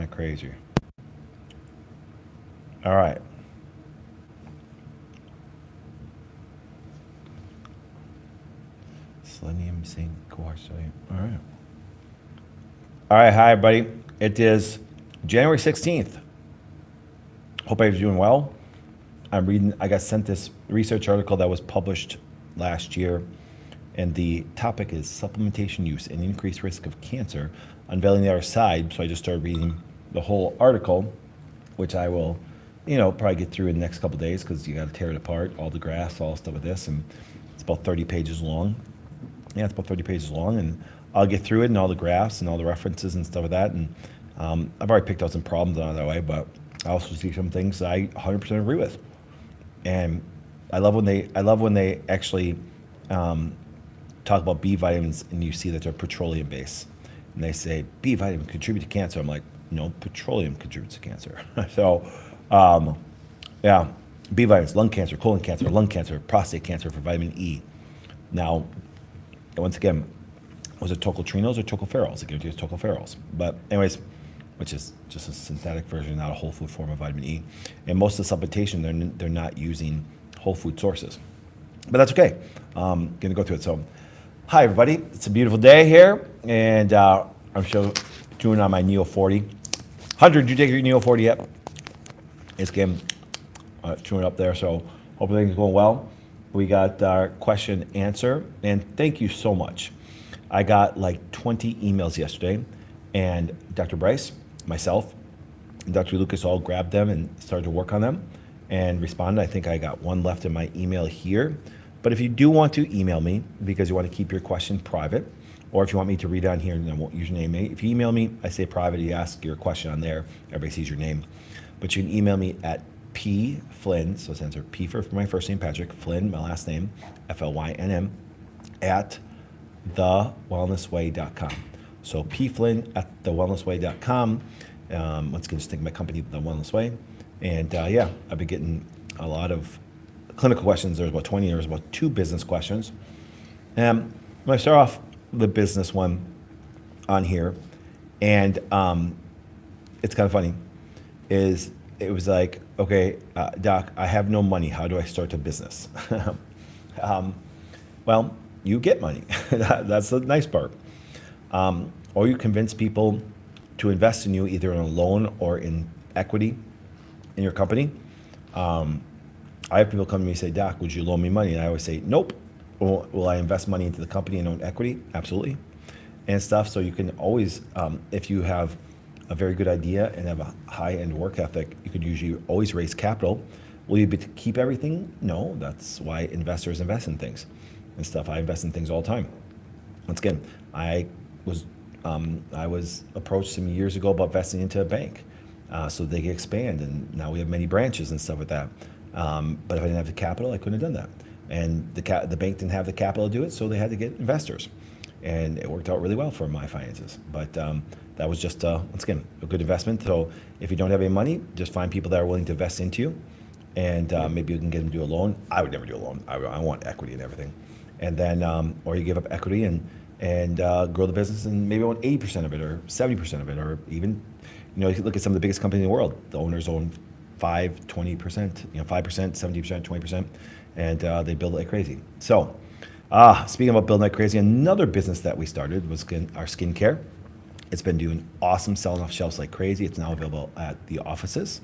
like crazy. All right. Selenium, zinc, quartz, sodium. All right. All right. Hi, everybody. It is January 16th. Hope everybody's doing well. I got sent this research article that was published last year, and the topic is supplementation use and increased risk of cancer, unveiling the other side. So I just started reading the whole article, which I will, probably get through in the next couple of days because you got to tear it apart, all the graphs, all the stuff with this, and it's about 30 pages long. Yeah, it's about 30 pages long, and I'll get through it and all the graphs and all the references and stuff like that. And I've already picked out some problems on it that way, but I also see some things that I 100% agree with. And I love when they actually talk about B vitamins and you see that they're petroleum based, and they say B vitamins contribute to cancer. I'm like, no, petroleum contributes to cancer. So, yeah, B vitamins, lung cancer, prostate cancer for vitamin E. Now, once again, was it tocopherols or tocopherols? It gives you tocopherols. But anyways, which is just a synthetic version, not a whole food form of vitamin E. And most of the supplementation, they're not using whole food sources. But that's okay. Going to go through it. So, hi, everybody. It's a beautiful day here. And I'm chewing on my Neo 40. Hunter, did you take your Neo 40 yet? It's getting chewing up there. So, hope everything's going well. We got our question answer. And thank you so much. I got like 20 emails yesterday. And Dr. Bryce, myself, and Dr. Lucas all grabbed them and started to work on them and responded. I think I got one left in my email here. But if you do want to email me because you want to keep your question private, or if you want me to read it on here and I won't use your name, if you email me, I say private, you ask your question on there, everybody sees your name. But you can email me at pflynn, so it's answer P for my first name, Patrick, Flynn, my last name, Flynn, at thewellnessway.com. So pflynn at thewellnessway.com. Once again, just think of my company, The Wellness Way. And yeah, I've been getting a lot of clinical questions. There's about 20, there's about 2 business questions. I'm going to start off the business one on here. And it's kind of funny. It was like, okay, Doc, I have no money. How do I start a business? Well, you get money. That's the nice part. Or you convince people to invest in you either in a loan or in equity in your company. I have people come to me and say, Doc, would you loan me money? And I always say, nope. Will I invest money into the company and own equity? Absolutely. And stuff. So you can always, if you have a very good idea and have a high-end work ethic, you could usually always raise capital. Will you keep everything? No. That's why investors invest in things and stuff. I invest in things all the time. Once again, I was approached some years ago about investing into a bank so they could expand, and now we have many branches and stuff like that. But if I didn't have the capital, I couldn't have done that. And the bank didn't have the capital to do it, so they had to get investors. And it worked out really well for my finances. But that was just, once again, a good investment. So if you don't have any money, just find people that are willing to invest into you, and maybe you can get them to do a loan. I would never do a loan. I want equity and everything. And then, or you give up equity and grow the business and maybe own 80% of it or 70% of it, or even, you look at some of the biggest companies in the world. The owners own 5%, 20%, 5%, 70%, 20%, and they build it like crazy. So, speaking about building like crazy, another business that we started was our skincare. It's been doing awesome, selling off shelves like crazy. It's now available at the offices,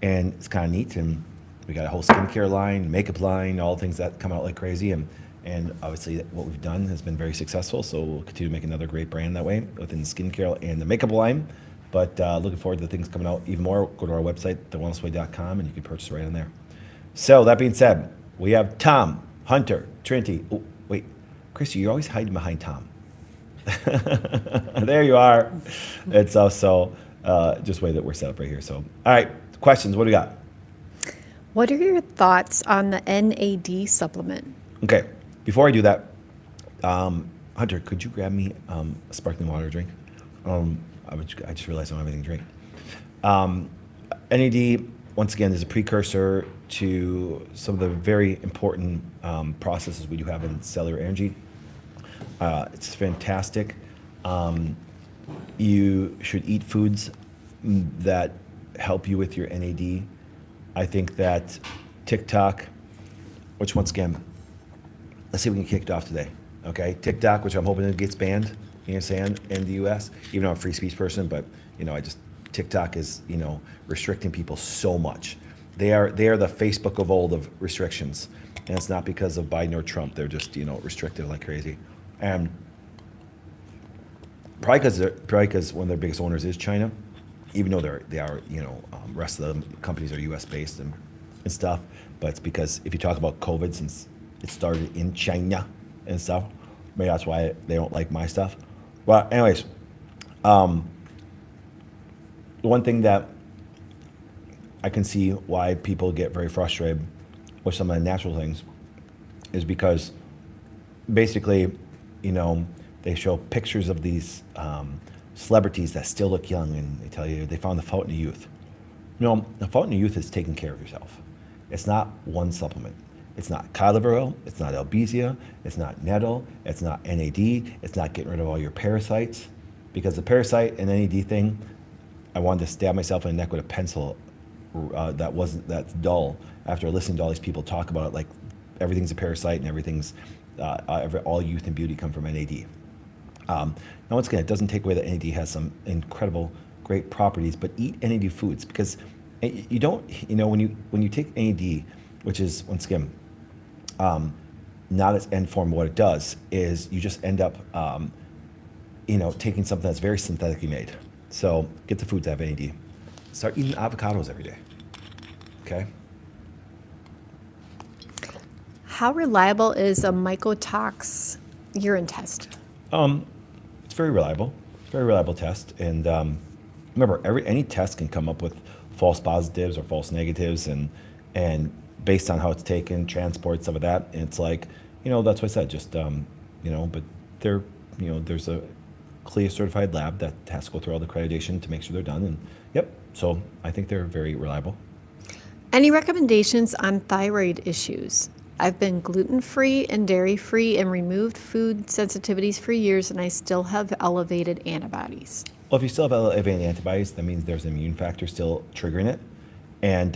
and it's kind of neat. And we got a whole skincare line, makeup line, all the things that come out like crazy. And obviously what we've done has been very successful, so we'll continue to make another great brand that way within the skincare and the makeup line. But looking forward to things coming out even more. Go to our website, thewellnessway.com, and you can purchase right on there. So that being said, we have Tom, Hunter, Trinity. Oh, wait, Christy, you're always hiding behind Tom. There you are. It's also just the way that we're set up right here. So, all right, questions, what do we got? What are your thoughts on the NAD supplement? Okay, before I do that, Hunter, could you grab me a sparkling water drink? I just realized I don't have anything to drink. NAD, once again, is a precursor to some of the very important processes we do have in cellular energy. It's fantastic. You should eat foods that help you with your NAD. I think that TikTok, which once again, let's see if we can kick it off today. Okay, TikTok, which I'm hoping it gets banned, you understand, in the U.S. Even though I'm a free speech person, but TikTok is restricting people so much. They are the Facebook of old of restrictions, and it's not because of Biden or Trump. They're just restricted like crazy, and probably because one of their biggest owners is China, even though they are rest of the companies are U.S. based and stuff. But it's because if you talk about COVID, since it started in China and stuff, maybe that's why they don't like my stuff. But anyways, the one thing that I can see why people get very frustrated with some of the natural things is because basically, they show pictures of these celebrities that still look young, and they tell you they found the fountain of youth. The fountain of youth is taking care of yourself. It's not one supplement. It's not cod liver oil. It's not Albesia. It's not nettle. It's not NAD. It's not getting rid of all your parasites. Because the parasite and NAD thing, I wanted to stab myself in the neck with a pencil that's dull after listening to all these people talk about it like everything's a parasite and everything's all youth and beauty come from NAD. Now once again, it doesn't take away that NAD has some incredible great properties, but eat NAD foods, because you don't when you take NAD, which is once again not its end form, what it does is you just end up taking something that's very synthetically made. So get the foods that have NAD. Start eating avocados every day. Okay. How reliable is a mycotox urine test? It's very reliable. It's a very reliable test. And remember, any test can come up with false positives or false negatives, and based on how it's taken, transport, some of that. And it's like, that's what I said. Just but there's a CLIA certified lab that has to go through all the accreditation to make sure they're done. And yep. So I think they're very reliable. Any recommendations on thyroid issues? I've been gluten-free and dairy-free and removed food sensitivities for years, and I still have elevated antibodies. Well, if you still have elevated antibodies, that means there's an immune factor still triggering it. And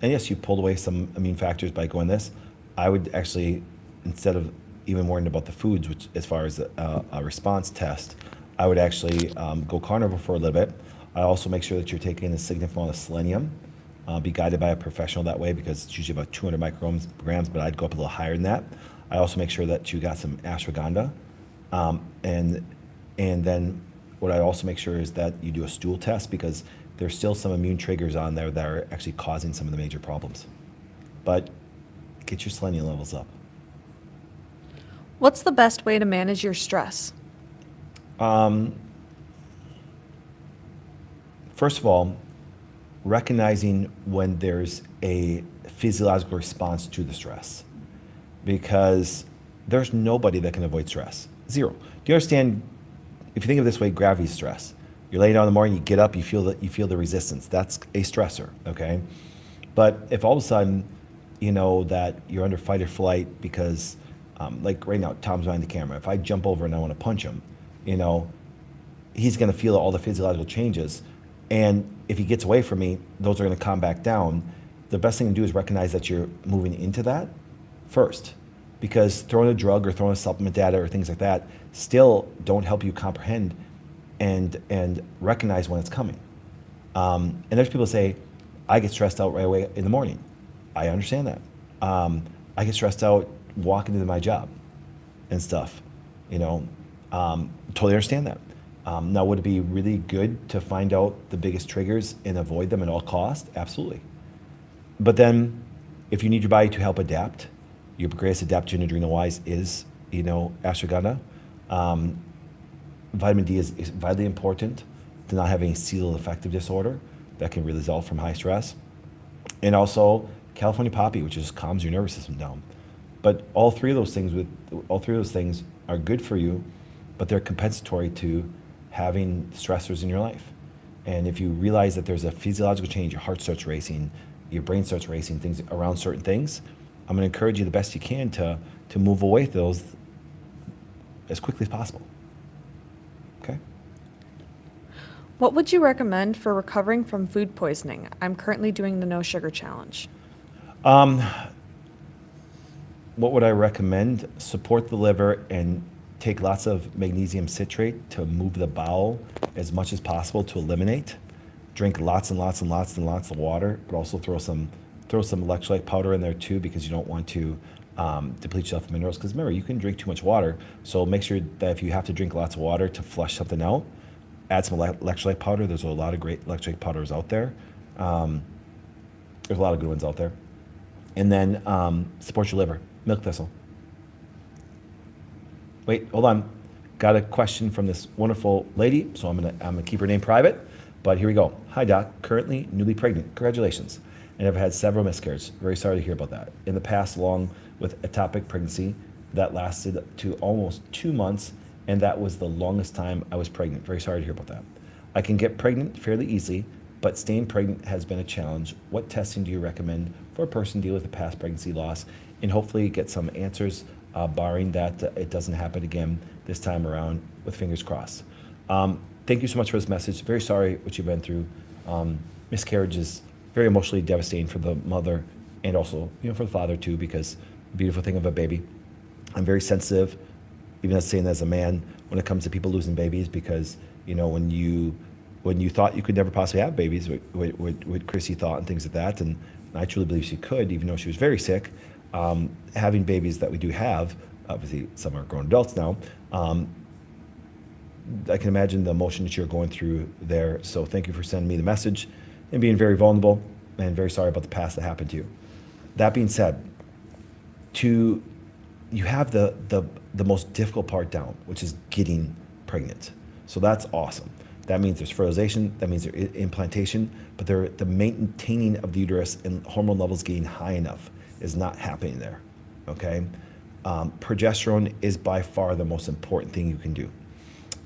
yes, you pulled away some immune factors by going this. I would actually, instead of even worrying about the foods, which as far as a response test, I would actually go carnivore for a little bit. I also make sure that you're taking a significant amount of selenium. Be guided by a professional that way, because it's usually about 200 micrograms, but I'd go up a little higher than that. I also make sure that you got some ashwagandha. And then what I also make sure is that you do a stool test, because there's still some immune triggers on there that are actually causing some of the major problems. But get your selenium levels up. What's the best way to manage your stress? First of all, recognizing when there's a physiological response to the stress, because there's nobody that can avoid stress. Zero. Do you understand? If you think of it this way, gravity is stress. You're laying down in the morning, you get up, you feel the resistance. That's a stressor, okay? But if all of a sudden, that you're under fight or flight because, like right now, Tom's behind the camera. If I jump over and I want to punch him, he's going to feel all the physiological changes. And if he gets away from me, those are going to calm back down. The best thing to do is recognize that you're moving into that first, because throwing a drug or throwing a supplement at it or things like that still don't help you comprehend and recognize when it's coming. And there's people say, I get stressed out right away in the morning. I understand that. I get stressed out walking into my job and stuff, totally understand that. Now, would it be really good to find out the biggest triggers and avoid them at all costs? Absolutely. But then, if you need your body to help adapt, your greatest adaptogen adrenal-wise is, ashwagandha. Vitamin D is vitally important to not having serotonin-affective disorder that can result from high stress. And also, California poppy, which just calms your nervous system down. But all three of those things are good for you, but they're compensatory to having stressors in your life. And if you realize that there's a physiological change, your heart starts racing, your brain starts racing, things around certain things, I'm going to encourage you the best you can to move away from those as quickly as possible. Okay? What would you recommend for recovering from food poisoning? I'm currently doing the no sugar challenge. What would I recommend? Support the liver and take lots of magnesium citrate to move the bowel as much as possible to eliminate. Drink lots and lots and lots and lots of water, but also throw some electrolyte powder in there too, because you don't want to deplete yourself of minerals. Because remember, you can drink too much water, so make sure that if you have to drink lots of water to flush something out, add some electrolyte powder. There's a lot of great electrolyte powders out there. There's a lot of good ones out there. And then support your liver. Milk thistle. Wait, hold on. Got a question from this wonderful lady, so I'm gonna keep her name private. But here we go. Hi, Doc. Currently newly pregnant. Congratulations. And I've had several miscarriages. Very sorry to hear about that. In the past, along with ectopic pregnancy, that lasted to almost 2 months, and that was the longest time I was pregnant. Very sorry to hear about that. I can get pregnant fairly easily, but staying pregnant has been a challenge. What testing do you recommend for a person dealing with a past pregnancy loss, and hopefully get some answers, barring that it doesn't happen again this time around, with fingers crossed. Thank you so much for this message. Very sorry what you've been through. Miscarriage is very emotionally devastating for the mother, and also for the father too, because the beautiful thing of a baby. I'm very sensitive, even as saying as a man, when it comes to people losing babies, because when you thought you could never possibly have babies, what Chrissy thought and things like that, and I truly believe she could, even though she was very sick. Having babies that we do have, obviously some are grown adults now, I can imagine the emotion that you're going through there. So thank you for sending me the message and being very vulnerable, and very sorry about the past that happened to you. That being said, you have the most difficult part down, which is getting pregnant. So that's awesome. That means there's fertilization, that means there's implantation, but the maintaining of the uterus and hormone levels getting high enough is not happening there, okay? Progesterone is by far the most important thing you can do.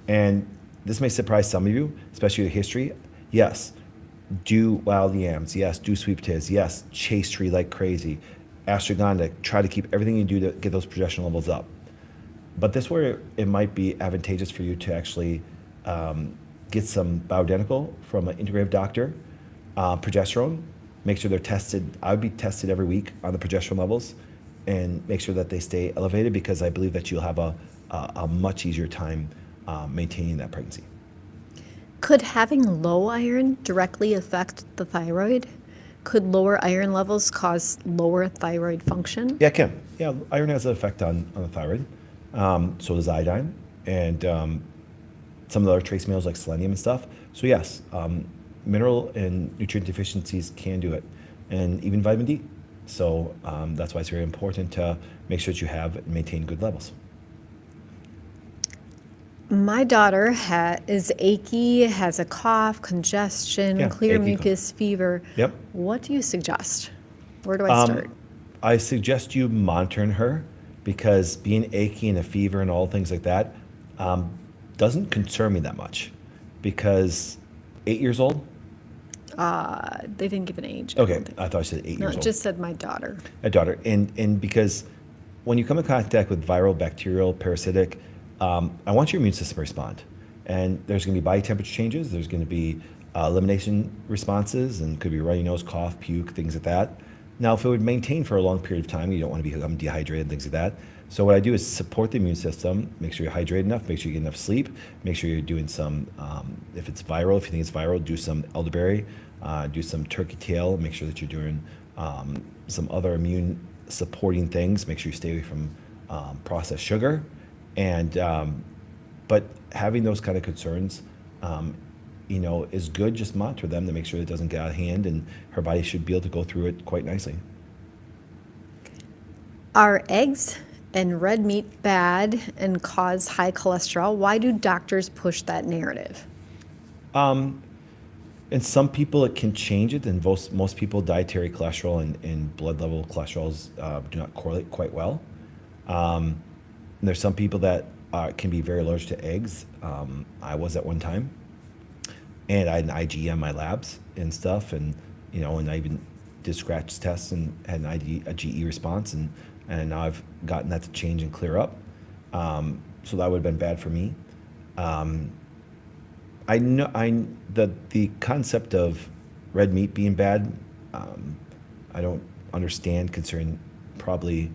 And this may surprise some of you, especially your history. Yes, do wild yams. Yes, do sweet potatoes. Yes, chase tree like crazy. Ashwagandha, try to keep everything you do to get those progesterone levels up. But this where it might be advantageous for you to actually get some bioidentical from an integrative doctor. Progesterone, make sure they're tested. I would be tested every week on the progesterone levels and make sure that they stay elevated, because I believe that you'll have a much easier time maintaining that pregnancy. Could having low iron directly affect the thyroid? Could lower iron levels cause lower thyroid function? Yeah, it can. Yeah, iron has an effect on the thyroid. So does iodine, and some of the other trace minerals like selenium and stuff. So yes, mineral and nutrient deficiencies can do it, and even vitamin D. So that's why it's very important to make sure that you have and maintain good levels. My daughter is achy, has a cough, congestion, Yeah, clear achy, mucus, fever. Yep. What do you suggest? Where do I start? I suggest you monitoring her, because being achy and a fever and all things like that doesn't concern me that much, because 8 years old? They didn't give an age. Okay, I thought I said 8 No, years it old. just said my daughter. A daughter, and because when you come in contact with viral, bacterial, parasitic, I want your immune system to respond. And there's going to be body temperature changes. There's going to be elimination responses, and could be runny nose, cough, puke, things like that. Now, if it would maintain for a long period of time, you don't want to become dehydrated, things like that. So what I do is support the immune system, make sure you're hydrated enough, make sure you get enough sleep, make sure you're doing some, if it's viral, if you think it's viral, do some elderberry, do some turkey tail, make sure that you're doing some other immune supporting things, make sure you stay away from processed sugar. And but having those kind of concerns, is good. Just monitor them to make sure it doesn't get out of hand, and her body should be able to go through it quite nicely. Are eggs and red meat bad and cause high cholesterol? Why do doctors push that narrative? In some people, it can change it, and most people, dietary cholesterol and blood level cholesterols do not correlate quite well. And there's some people that can be very allergic to eggs. I was at one time, and I had an IgE on my labs and stuff, and and I even did scratch tests and had a GE response, and now I've gotten that to change and clear up. So that would have been bad for me. I know the concept of red meat being bad. I don't understand, considering probably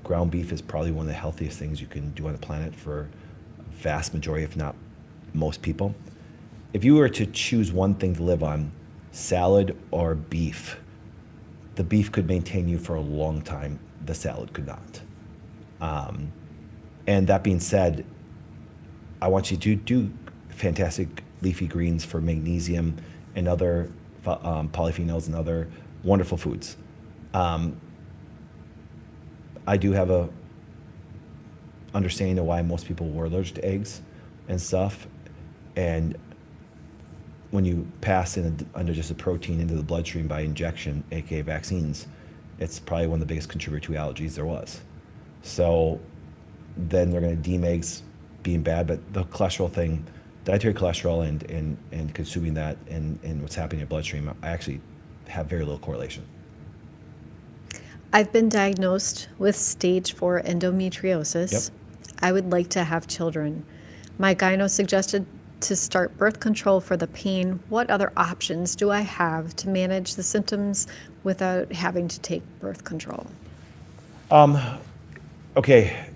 ground beef is probably one of the healthiest things you can do on the planet for a vast majority, if not most people. If you were to choose one thing to live on, salad or beef, the beef could maintain you for a long time. The salad could not. And that being said, I want you to do fantastic leafy greens for magnesium and other polyphenols and other wonderful foods. I do have a understanding of why most people were allergic to eggs and stuff. And when you pass under just a protein into the bloodstream by injection, aka vaccines, it's probably one of the biggest contributors to allergies there was. So then they're going to deem eggs being bad, but the cholesterol thing, dietary cholesterol and consuming that and what's happening in your bloodstream, I actually have very little correlation. I've been diagnosed with stage 4 endometriosis. Yep. I would like to have children. My gyno suggested to start birth control for the pain. What other options do I have to manage the symptoms without having to take birth control? Okay,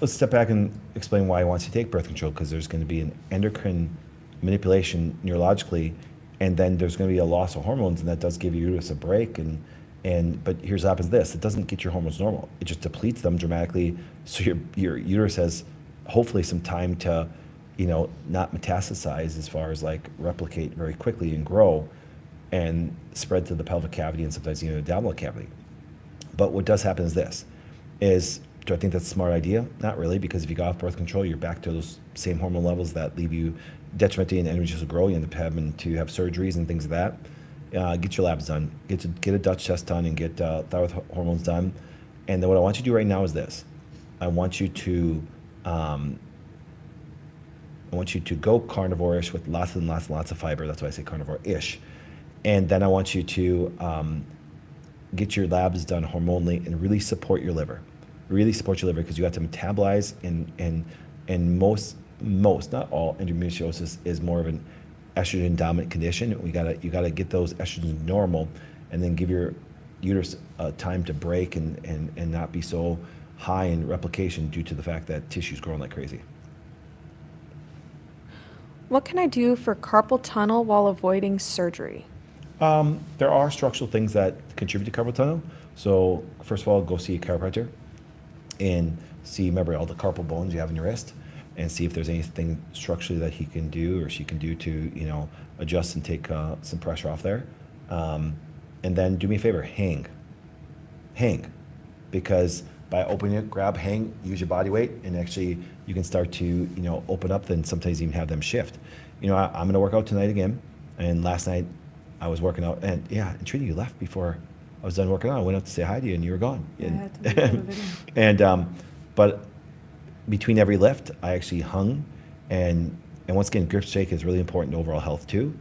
let's step back and explain why he wants to take birth control, because there's going to be an endocrine manipulation neurologically, and then there's going to be a loss of hormones, and that does give your uterus a break. But here's what happens: this, it doesn't get your hormones normal. It just depletes them dramatically, so your uterus has hopefully some time to, not metastasize as far as like replicate very quickly and grow and spread to the pelvic cavity and sometimes even the abdominal cavity. But what does happen is this, do I think that's a smart idea? Not really, because if you go off birth control, you're back to those same hormone levels that leave you detrimentally and energy to grow. You end up having to have surgeries and things like that. Get your labs done. Get a Dutch test done and get thyroid hormones done. And then what I want you to do right now is this. I want you to go carnivore-ish with lots and lots and lots of fiber. That's why I say carnivore-ish. And then I want you to get your labs done hormonally and really support your liver. Really support your liver, because you have to metabolize, and most, not all, endometriosis is more of an estrogen dominant condition. You gotta get those estrogens normal, and then give your uterus time to break and not be so high in replication due to the fact that tissue's growing like crazy. What can I do for carpal tunnel while avoiding surgery? There are structural things that contribute to carpal tunnel. So first of all, go see a chiropractor and see, remember, all the carpal bones you have in your wrist, and see if there's anything structurally that he can do or she can do to, adjust and take some pressure off there. And then do me a favor, hang, because by opening it, grab, hang, use your body weight, and actually you can start to, open up, then sometimes even have them shift. I'm going to work out tonight again, and last night I was working out, and Trina, you left before I was done working out. I went up to say hi to you, and you were gone. I had to do a video. And but between every lift, I actually hung, and once again, grip strength is really important to overall health too.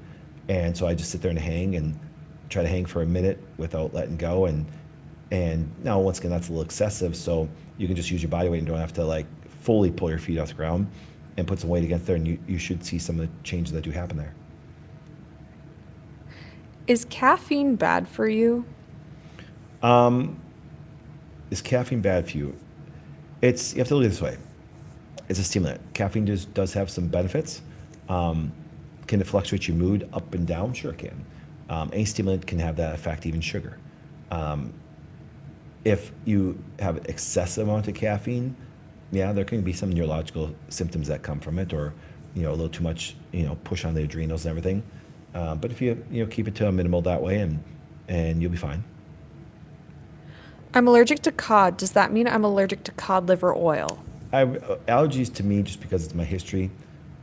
And so I just sit there and hang and try to hang for a minute without letting go. And now once again, that's a little excessive. So you can just use your body weight and don't have to like fully pull your feet off the ground, and put some weight against there, and you should see some of the changes that do happen there. Is caffeine bad for you? Is caffeine bad for you? You have to look at it this way. It's a stimulant. Caffeine does have some benefits. Can it fluctuate your mood up and down? Sure it can. Any stimulant can have that effect, even sugar. If you have excessive amount of caffeine, there can be some neurological symptoms that come from it, or a little too much, push on the adrenals and everything. But if you keep it to a minimal that way, and you'll be fine. I'm allergic to cod. Does that mean I'm allergic to cod liver oil? Allergies to me, just because it's my history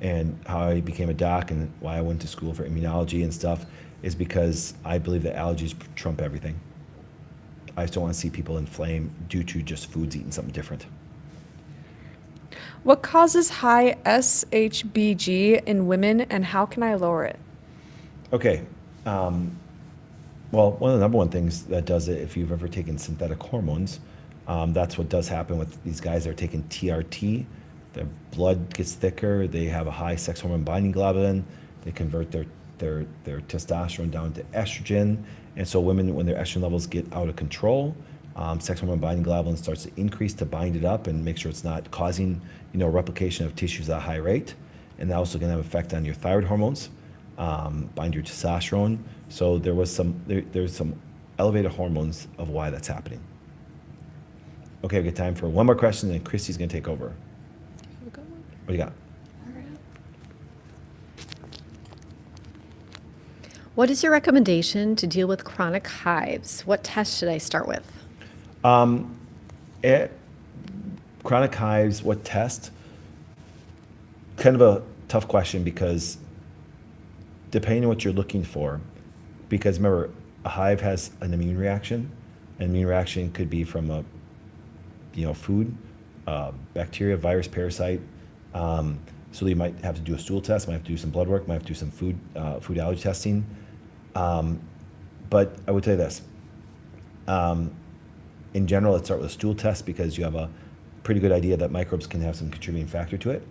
and how I became a doc and why I went to school for immunology and stuff, is because I believe that allergies trump everything. I just don't want to see people inflame due to just foods eating something different. What causes high SHBG in women, and how can I lower it? Okay. Well, one of the number one things that does it, if you've ever taken synthetic hormones, that's what does happen with these guys that are taking TRT their blood gets thicker, they have a high sex hormone binding globulin, they convert their testosterone down to estrogen. And so women, when their estrogen levels get out of control, sex hormone binding globulin starts to increase to bind it up and make sure it's not causing, replication of tissues at a high rate. And that also can have an effect on your thyroid hormones, bind your testosterone. So there's some elevated hormones of why that's happening. Okay, we got time for one more question, and Christy's gonna take over. Have a good one. What do you got? What is your recommendation to deal with chronic hives? What test should I start with? Chronic hives, what test? Kind of a tough question because depending on what you're looking for, because remember, a hive has an immune reaction. An immune reaction could be from a, food, bacteria, virus, parasite. So you might have to do a stool test, might have to do some blood work, might have to do some food allergy testing. But I would tell you this. In general, let's start with a stool test because you have a pretty good idea that microbes can have some contributing factor to it.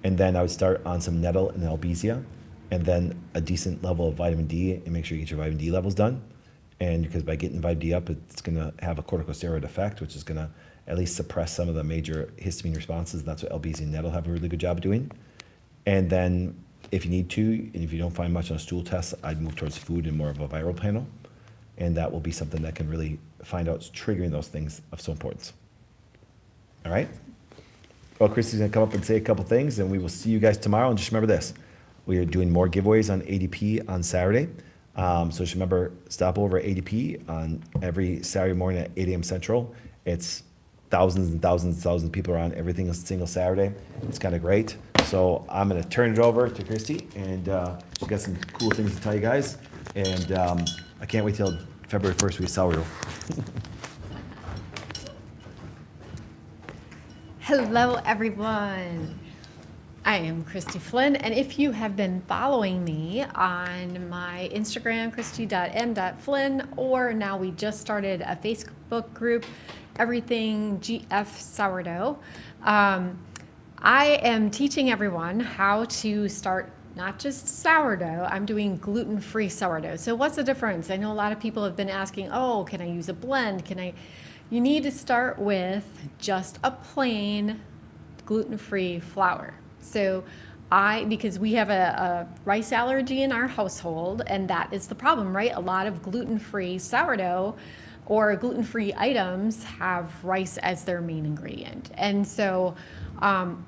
And then I would start on some nettle and albizia, and then a decent level of vitamin D, and make sure you get your vitamin D levels done. And because by getting vitamin D up, it's going to have a corticosteroid effect, which is going to at least suppress some of the major histamine responses. That's what albizia and nettle have a really good job of doing. And then if you need to, and if you don't find much on a stool test, I'd move towards food and more of a viral panel. And that will be something that can really find out triggering those things of some importance. All right? Well, Christy's gonna come up and say a couple things, and we will see you guys tomorrow. And just remember this, we are doing more giveaways on ADP on Saturday. So just remember, stop over at ADP on every Saturday morning at 8 a.m. Central. It's thousands and thousands and thousands of people are on every single Saturday. It's kind of great. So I'm gonna turn it over to Christy, and she's got some cool things to tell you guys. And I can't wait till February 1st we sourdough. Hello, everyone. I am Christy Flynn, and if you have been following me on my Instagram, christy.m.flynn, or now we just started a Facebook group, Everything GF Sourdough, I am teaching everyone how to start not just sourdough, I'm doing gluten-free sourdough. So what's the difference? I know a lot of people have been asking, oh, can I use a blend? You need to start with just a plain gluten-free flour. So because we have a rice allergy in our household, and that is the problem, right? A lot of gluten-free sourdough or gluten-free items have rice as their main ingredient. And so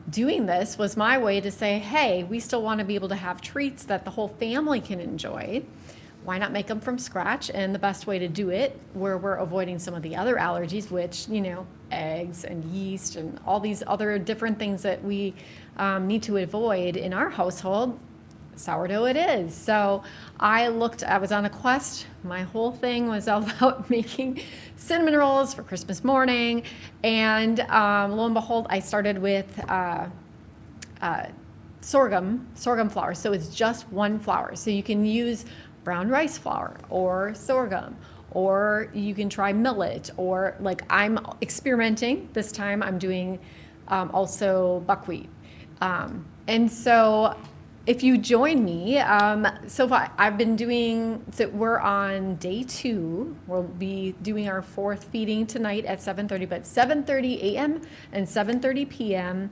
doing this was my way to say, hey, we still want to be able to have treats that the whole family can enjoy. Why not make them from scratch? And the best way to do it, where we're avoiding some of the other allergies, which, eggs and yeast and all these other different things that we need to avoid in our household, sourdough it is. So I was on a quest. My whole thing was all about making cinnamon rolls for Christmas morning. And lo and behold, I started with sorghum flour. So it's just one flour. So you can use brown rice flour or sorghum, or you can try millet, or I'm experimenting. This time I'm doing also buckwheat. And so if you join me, so far I've been we're on day 2. We'll be doing our 4th feeding tonight at 7:30, but 7:30 a.m. and 7:30 p.m.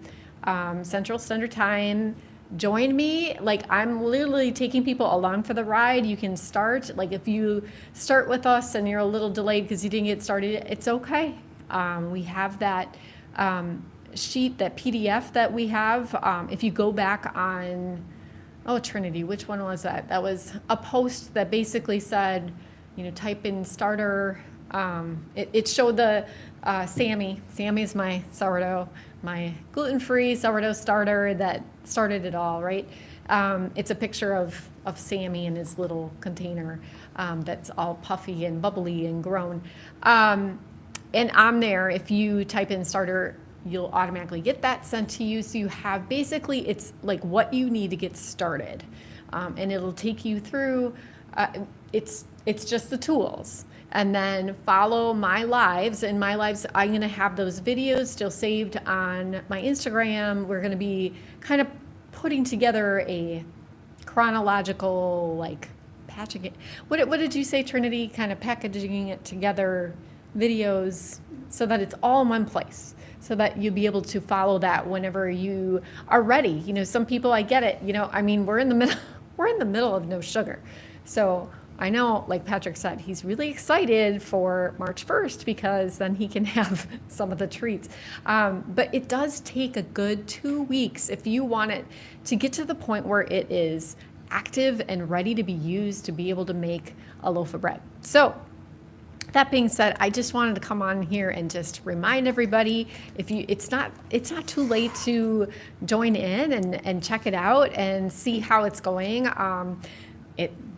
Central Standard Time. Join me. I'm literally taking people along for the ride. You can start, if you start with us and you're a little delayed because you didn't get started, it's okay. We have that sheet, that PDF that we have. If you go back on, Trinity, which one was that? That was a post that basically said, type in starter. It showed the Sammy. Sammy is my sourdough, my gluten-free sourdough starter that started it all, right? It's a picture of Sammy in his little container that's all puffy and bubbly and grown. And I'm there. If you type in starter, you'll automatically get that sent to you. So you have basically, it's like what you need to get started. And it'll take you through, it's just the tools. and then follow my lives. And my lives, I'm going to have those videos still saved on my Instagram. We're going to be kind of putting together a chronological, like, patching it. What did you say, Trinity? Kind of packaging it together, videos, so that it's all in one place, so that you'll be able to follow that whenever you are ready. You know, some people, I get it. You know, I mean, we're in the middle, we're in the middle of no sugar, so I know, like Patrick said, he's really excited for March 1st because then he can have some of the treats. But it does take a good 2 weeks if you want it to get to the point where it is active and ready to be used to be able to make a loaf of bread. So that being said, I just wanted to come on here and just remind everybody, if you, it's not too late to join in and check it out and see how it's going.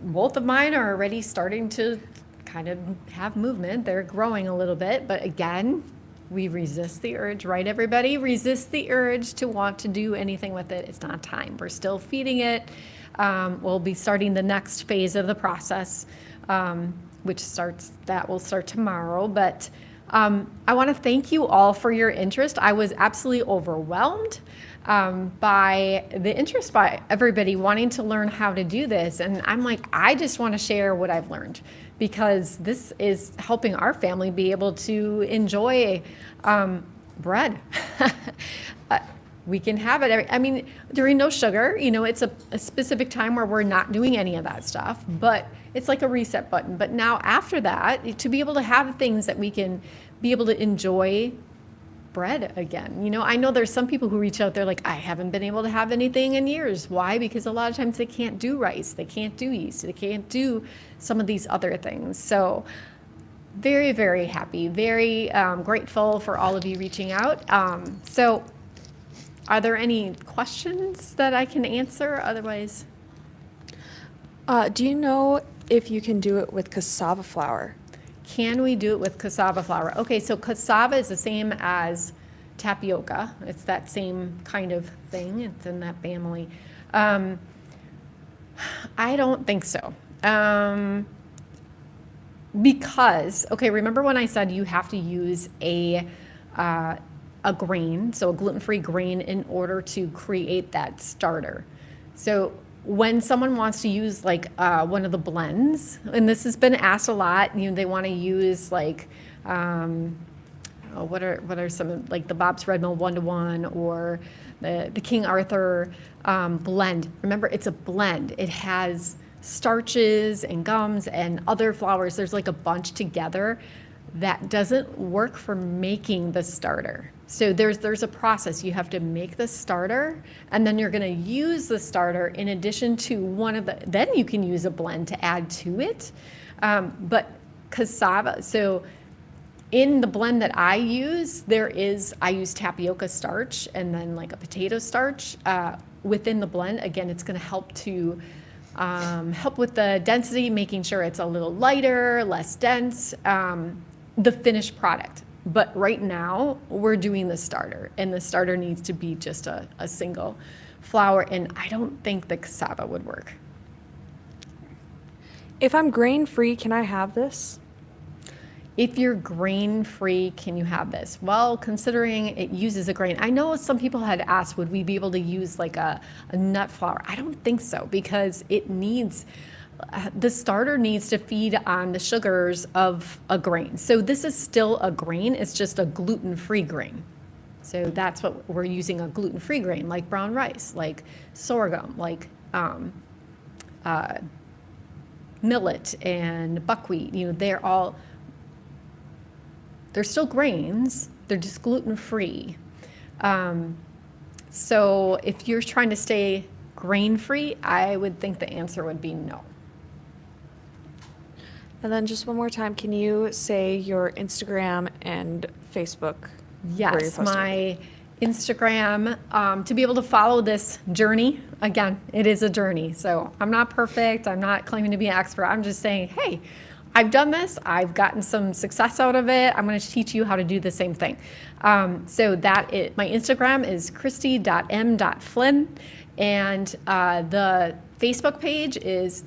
Both of mine are already starting to kind of have movement. They're growing a little bit, but again, we resist the urge, right, everybody? Resist the urge to want to do anything with it. It's not time. We're still feeding it. We'll be starting the next phase of the process, which will start tomorrow. But I want to thank you all for your interest. I was absolutely overwhelmed by the interest by everybody wanting to learn how to do this. And I'm like, I just want to share what I've learned, because this is helping our family be able to enjoy bread. We can have it. I mean, during no sugar, you know, it's a specific time where we're not doing any of that stuff, but it's like a reset button. But now after that, to be able to have things that we can be able to enjoy bread again. You know, I know there's some people who reach out, they're like, I haven't been able to have anything in years. Why? Because a lot of times they can't do rice, they can't do yeast, they can't do some of these other things. So very, very happy, very grateful for all of you reaching out. So are there any questions that I can answer? Otherwise, Do you know if you can do it with cassava flour? can we do it with cassava flour? Okay, so cassava is the same as tapioca. It's that same kind of thing. It's in that family. I don't think so. Because, okay, remember when I said you have to use a grain, so a gluten-free grain, in order to create that starter. So when someone wants to use like one of the blends, and this has been asked a lot, you know, they want to use like, what are some, like the Bob's Red Mill 1-to-1 or the King Arthur blend. Remember, it's a blend. It has starches and gums and other flours. There's like a bunch together that doesn't work for making the starter. So there's a process. You have to make the starter, and then you're going to use the starter in addition to one of the, then you can use a blend to add to it. But cassava, so in the blend that I use, I use tapioca starch and then like a potato starch within the blend. Again, it's going to help to help with the density, making sure it's a little lighter, less dense, the finished product. But right now, we're doing the starter, and the starter needs to be just a single flour, and I don't think the cassava would work. If I'm grain-free, can I have this? If you're grain-free, can you have this? Well, considering it uses a grain, I know some people had asked, would we be able to use like a nut flour? I don't think so, because it needs, the starter needs to feed on the sugars of a grain. So this is still a grain, it's just a gluten-free grain. So that's what we're using, a gluten-free grain, like brown rice, like sorghum, like millet and buckwheat. You know, they're still grains, they're just gluten-free. So if you're trying to stay grain-free, I would think the answer would be no. And then just one more time, can you say your Instagram and Facebook? where you're Yes, posting? my Instagram, to be able to follow this journey, again, it is a journey. So I'm not perfect, I'm not claiming to be an expert, I'm just saying, hey, I've done this, I've gotten some success out of it, I'm gonna teach you how to do the same thing. So my Instagram is christy.m.flynn, and the Facebook page is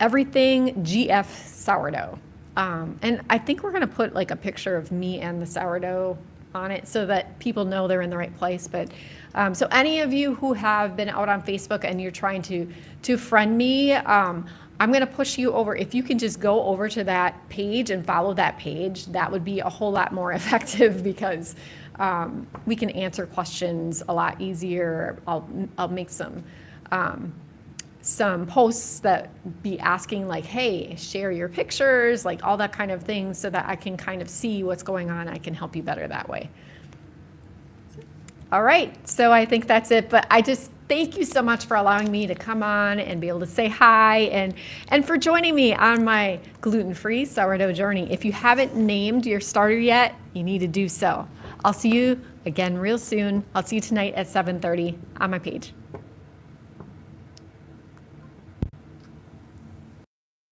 Everything GF Sourdough. And I think we're going to put like a picture of me and the sourdough on it so that people know they're in the right place. But so any of you who have been out on Facebook and you're trying to friend me, I'm going to push you over. If you can just go over to that page and follow that page, that would be a whole lot more effective because we can answer questions a lot easier. I'll make some posts that be asking like, hey, share your pictures, like all that kind of thing so that I can kind of see what's going on. I can help you better that way. All right, so I think that's it, but I just thank you so much for allowing me to come on and be able to say hi and for joining me on my gluten-free sourdough journey. If you haven't named your starter yet, you need to do so. I'll see you again real soon. I'll see you tonight at 7:30 on my page.